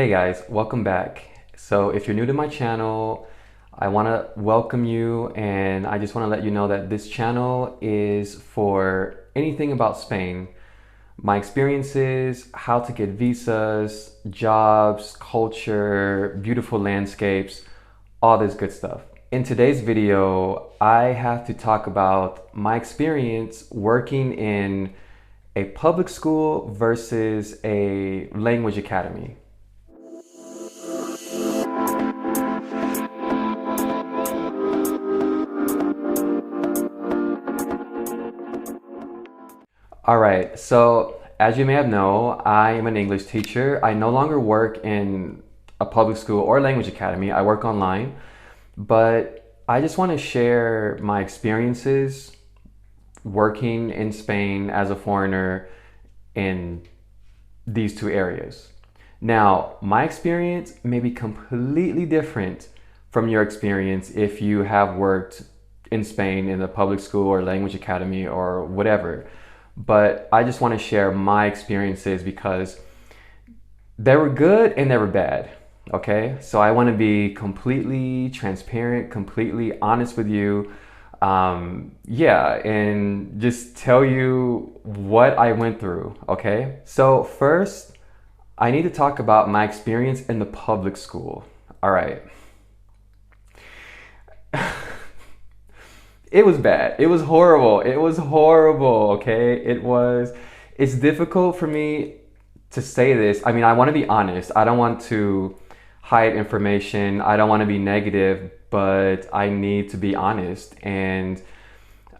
Hey guys, welcome back. So if you're new to my channel, I want to welcome you, and I just want to let you know that this channel is for anything about Spain. My experiences, how to get visas, jobs, culture, beautiful landscapes, all this good stuff. In today's video, I have to talk about my experience working in a public school versus a language academy. All right, so as you may have known, I am an English teacher. I no longer work in a public school or language academy. I work online, but I just want to share my experiences working in Spain as a foreigner in these two areas. Now, my experience may be completely different from your experience if you have worked in Spain in a public school or language academy or whatever. But I just want to share my experiences because they were good and they were bad. Okay, so I want to be completely transparent, completely honest with you. Yeah, and just tell you what I went through. Okay, so first, I need to talk about my experience in the public school. All right. It was bad. It was horrible. It was horrible, okay? It's difficult for me to say this. I mean, I want to be honest. I don't want to hide information. I don't want to be negative, but I need to be honest. And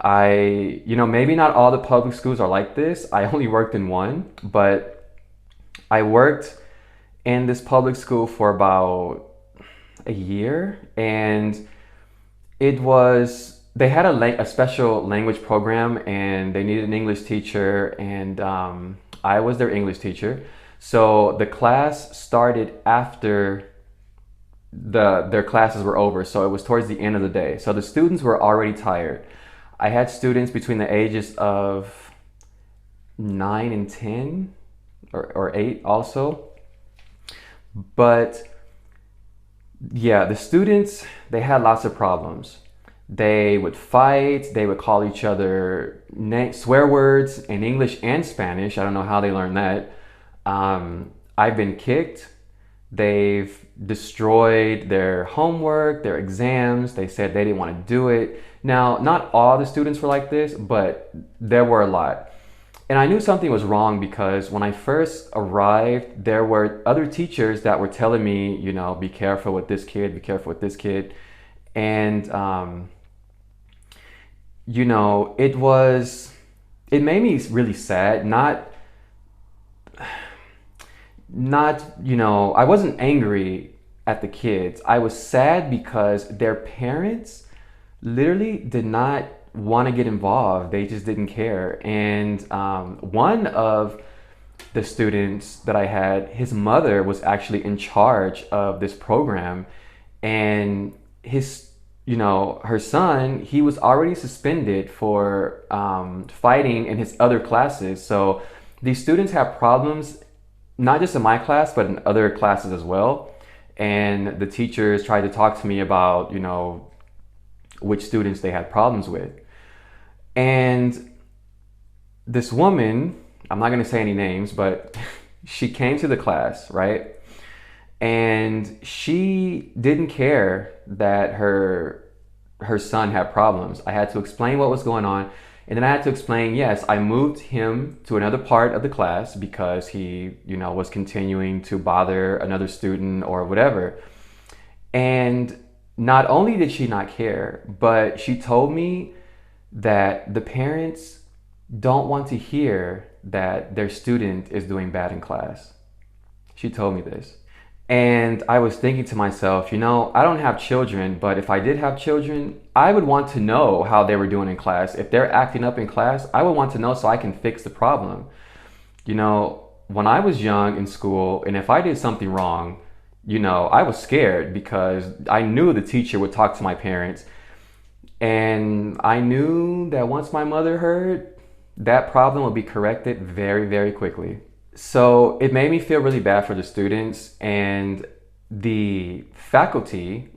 maybe not all the public schools are like this. I only worked in one, but I worked in this public school for about a year, and they had a special language program, and they needed an English teacher, and I was their English teacher. So the class started after their classes were over, so it was towards the end of the day. So the students were already tired. I had students between the ages of 9 and 10 or 8 also. But yeah, the students, they had lots of problems. They would fight, they would call each other swear words in English and Spanish. I don't know how they learned that. I've been kicked. They've destroyed their homework, their exams. They said they didn't want to do it. Now, not all the students were like this, but there were a lot. And I knew something was wrong because when I first arrived, there were other teachers that were telling me, be careful with this kid, be careful with this kid. And, it made me really sad. I wasn't angry at the kids. I was sad because their parents literally did not want to get involved. They just didn't care. And one of the students that I had, his mother was actually in charge of this program, and her son, he was already suspended for fighting in his other classes. So these students have problems, not just in my class, but in other classes as well. And the teachers tried to talk to me about, which students they had problems with. And this woman, I'm not going to say any names, but she came to the class, right? And she didn't care that her son had problems. I had to explain what was going on. And then I had to explain, yes, I moved him to another part of the class because he, was continuing to bother another student or whatever. And not only did she not care, but she told me that the parents don't want to hear that their student is doing bad in class. She told me this. And I was thinking to myself, I don't have children, but if I did have children, I would want to know how they were doing in class. If they're acting up in class, I would want to know so I can fix the problem. When I was young in school, and if I did something wrong, I was scared because I knew the teacher would talk to my parents. And I knew that once my mother heard, that problem would be corrected very, very quickly. So it made me feel really bad for the students, and the faculty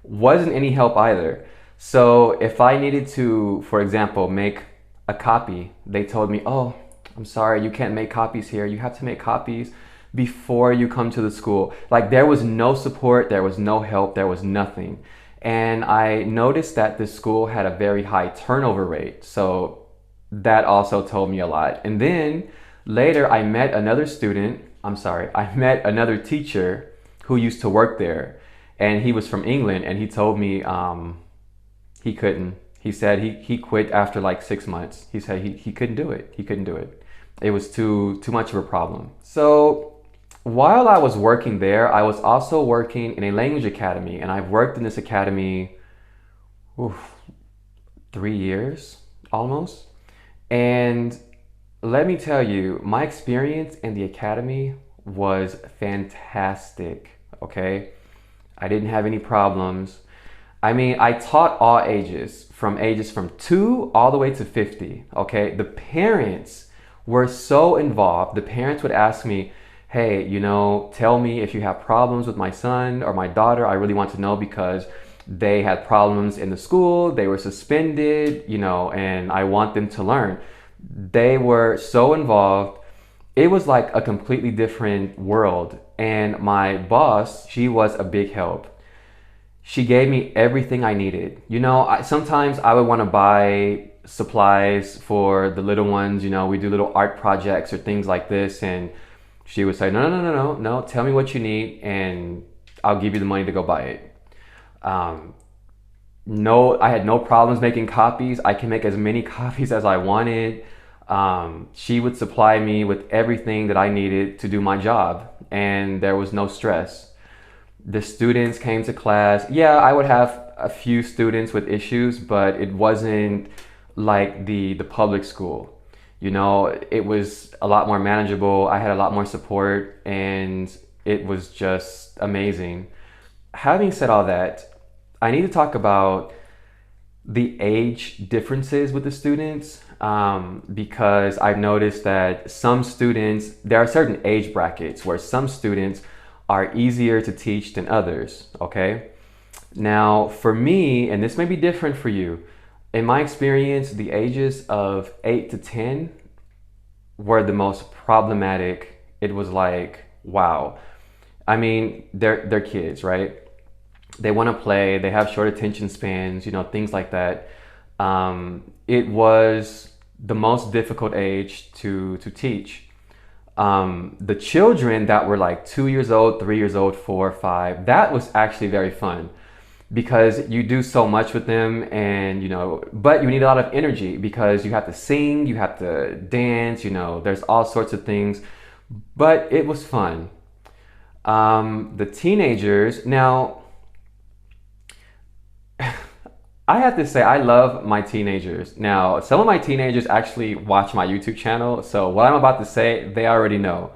wasn't any help either. So if I needed to, for example, make a copy, they told me, "Oh, I'm sorry, you can't make copies here. You have to make copies before you come to the school." Like there was no support, there was no help, there was nothing. And I noticed that this school had a very high turnover rate. So that also told me a lot. And then later I met another student, I'm sorry, I met another teacher who used to work there. And he was from England, and he told me he couldn't. He said he quit after like 6 months. He said he couldn't do it. He couldn't do it. It was too much of a problem. So while I was working there, I was also working in a language academy, and I've worked in this academy oof, 3 years almost. And let me tell you, my experience in the academy was fantastic. Okay, I didn't have any problems. I mean, I taught all ages, from ages from 2 all the way to 50. Okay, the parents were so involved. The parents would ask me, "Hey, tell me if you have problems with my son or my daughter. I really want to know because they had problems in the school, they were suspended, and I want them to learn." They were so involved. It was like a completely different world. And my boss, she was a big help. She gave me everything I needed. Sometimes I would want to buy supplies for the little ones. We do little art projects or things like this. And she would say, "No, no, no, no, no, no, tell me what you need and I'll give you the money to go buy it." Um, no, I had no problems making copies. I can make as many copies as I wanted. She would supply me with everything that I needed to do my job, and there was no stress. The students came to class. Yeah, I would have a few students with issues, but it wasn't like the public school. It was a lot more manageable. I had a lot more support, and it was just amazing. Having said all that, I need to talk about the age differences with the students, because I've noticed that some students, there are certain age brackets where some students are easier to teach than others, okay? Now, for me, and this may be different for you, in my experience, the ages of 8 to 10 were the most problematic. It was like, wow. I mean, they're kids, right? They want to play, they have short attention spans, things like that. It was the most difficult age to teach. The children that were like 2 years old, 3 years old, 4, 5, that was actually very fun because you do so much with them, and but you need a lot of energy because you have to sing, you have to dance, there's all sorts of things, but it was fun. The teenagers, now I have to say, I love my teenagers. Now, some of my teenagers actually watch my YouTube channel, so what I'm about to say, they already know.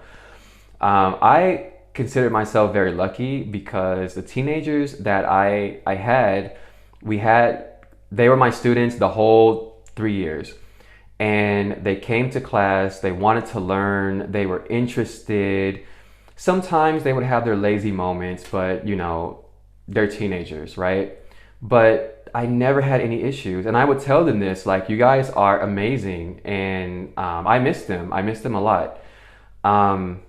I consider myself very lucky because the teenagers that I had, we had, they were my students the whole 3 years. And they came to class, they wanted to learn, they were interested. Sometimes they would have their lazy moments, but they're teenagers, right? But I never had any issues. And I would tell them this, like, you guys are amazing. And I miss them. I miss them a lot. Um,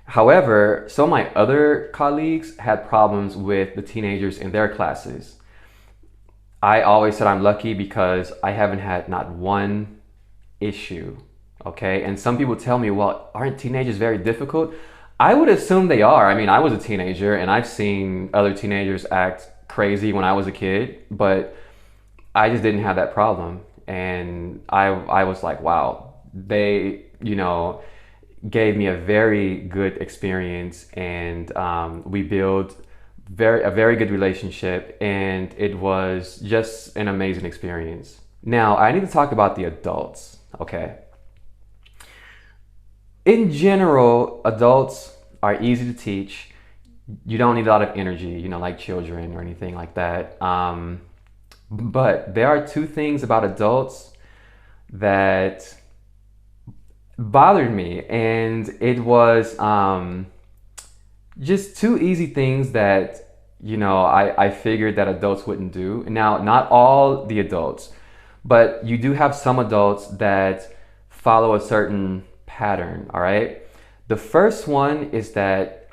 However, some of my other colleagues had problems with the teenagers in their classes. I always said I'm lucky because I haven't had not one issue. Okay. And some people tell me, well, aren't teenagers very difficult? I would assume they are. I mean, I was a teenager and I've seen other teenagers act crazy when I was a kid, but I just didn't have that problem. And I was like, wow, they, gave me a very good experience, and we built a very good relationship, and it was just an amazing experience. Now, I need to talk about the adults, okay? In general, adults are easy to teach. You don't need a lot of energy, like children or anything like that. But there are two things about adults that bothered me, and it was just two easy things that I figured that adults wouldn't do. Now, not all the adults, but you do have some adults that follow a certain pattern. All right. The first one is that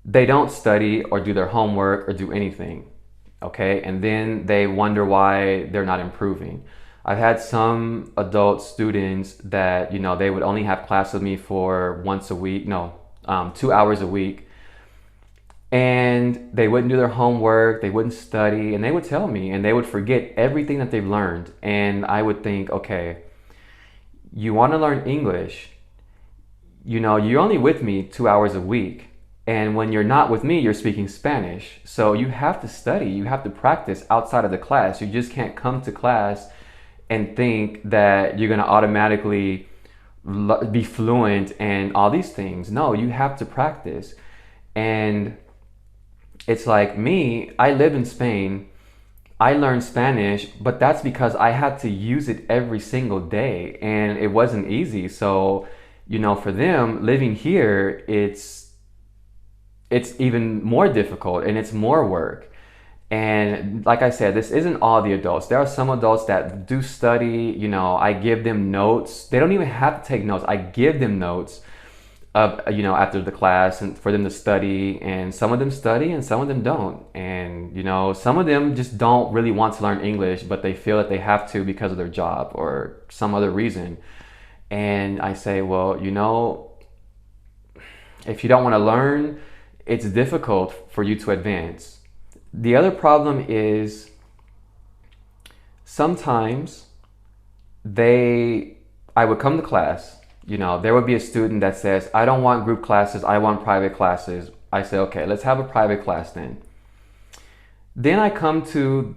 they don't study or do their homework or do anything. Okay. And then they wonder why they're not improving. I've had some adult students that, they would only have class with me for once a week, no, 2 hours a week. And they wouldn't do their homework, they wouldn't study, and they would tell me, and they would forget everything that they've learned. And I would think, okay, you want to learn English, you're only with me 2 hours a week. And when you're not with me, you're speaking Spanish. So you have to study, you have to practice outside of the class. You just can't come to class and think that you're going to automatically be fluent and all these things. No, you have to practice. And it's like me, I lived in Spain. I learned Spanish, but that's because I had to use it every single day and it wasn't easy. So, for them living here, it's even more difficult and it's more work. And like I said, this isn't all the adults. There are some adults that do study, I give them notes. They don't even have to take notes. I give them notes after the class and for them to study. And some of them study and some of them don't. And, some of them just don't really want to learn English, but they feel that they have to because of their job or some other reason. And I say, well, if you don't want to learn, it's difficult for you to advance. The other problem is sometimes I would come to class, there would be a student that says, I don't want group classes, I want private classes. I say, okay, let's have a private class then. Then I come to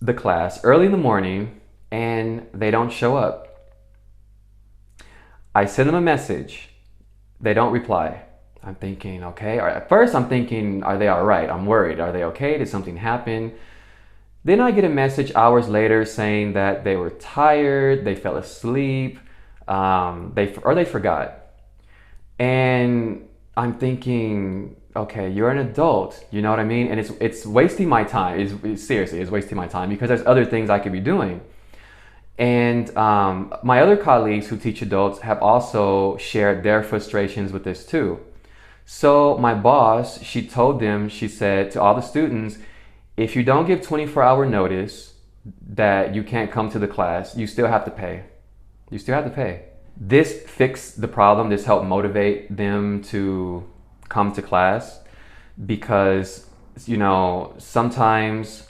the class early in the morning and they don't show up. I send them a message, they don't reply. I'm thinking, okay. At first I'm thinking, are they all right? I'm worried. Are they okay? Did something happen? Then I get a message hours later saying that they were tired, they fell asleep, they forgot. And I'm thinking, okay, you're an adult, you know what I mean? And it's wasting my time. Seriously, it's wasting my time because there's other things I could be doing. And my other colleagues who teach adults have also shared their frustrations with this too. So my boss, she said to all the students, if you don't give 24-hour notice that you can't come to the class, you still have to pay. You still have to pay. This fixed the problem. This helped motivate them to come to class because, sometimes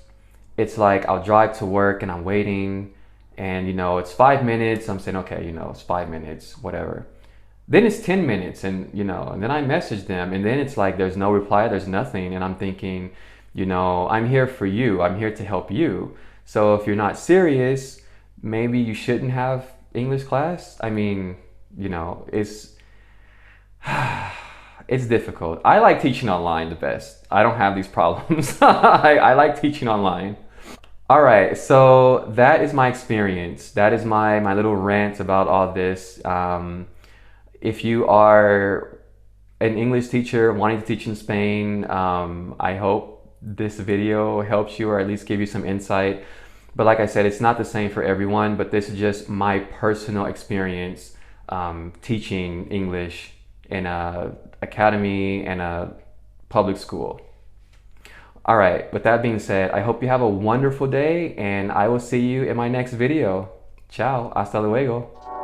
it's like I'll drive to work and I'm waiting and, it's 5 minutes. I'm saying, okay, it's 5 minutes, whatever. Then it's 10 minutes and then I message them and then it's like there's no reply, there's nothing. And I'm thinking, I'm here for you. I'm here to help you. So if you're not serious, maybe you shouldn't have English class. I mean, it's it's difficult. I like teaching online the best. I don't have these problems. I like teaching online. All right, so that is my experience. That is my little rant about all this. If you are an English teacher wanting to teach in Spain, I hope this video helps you or at least give you some insight. But like I said, it's not the same for everyone, but this is just my personal experience teaching English in a academy and a public school. All right, with that being said, I hope you have a wonderful day and I will see you in my next video. Ciao, hasta luego.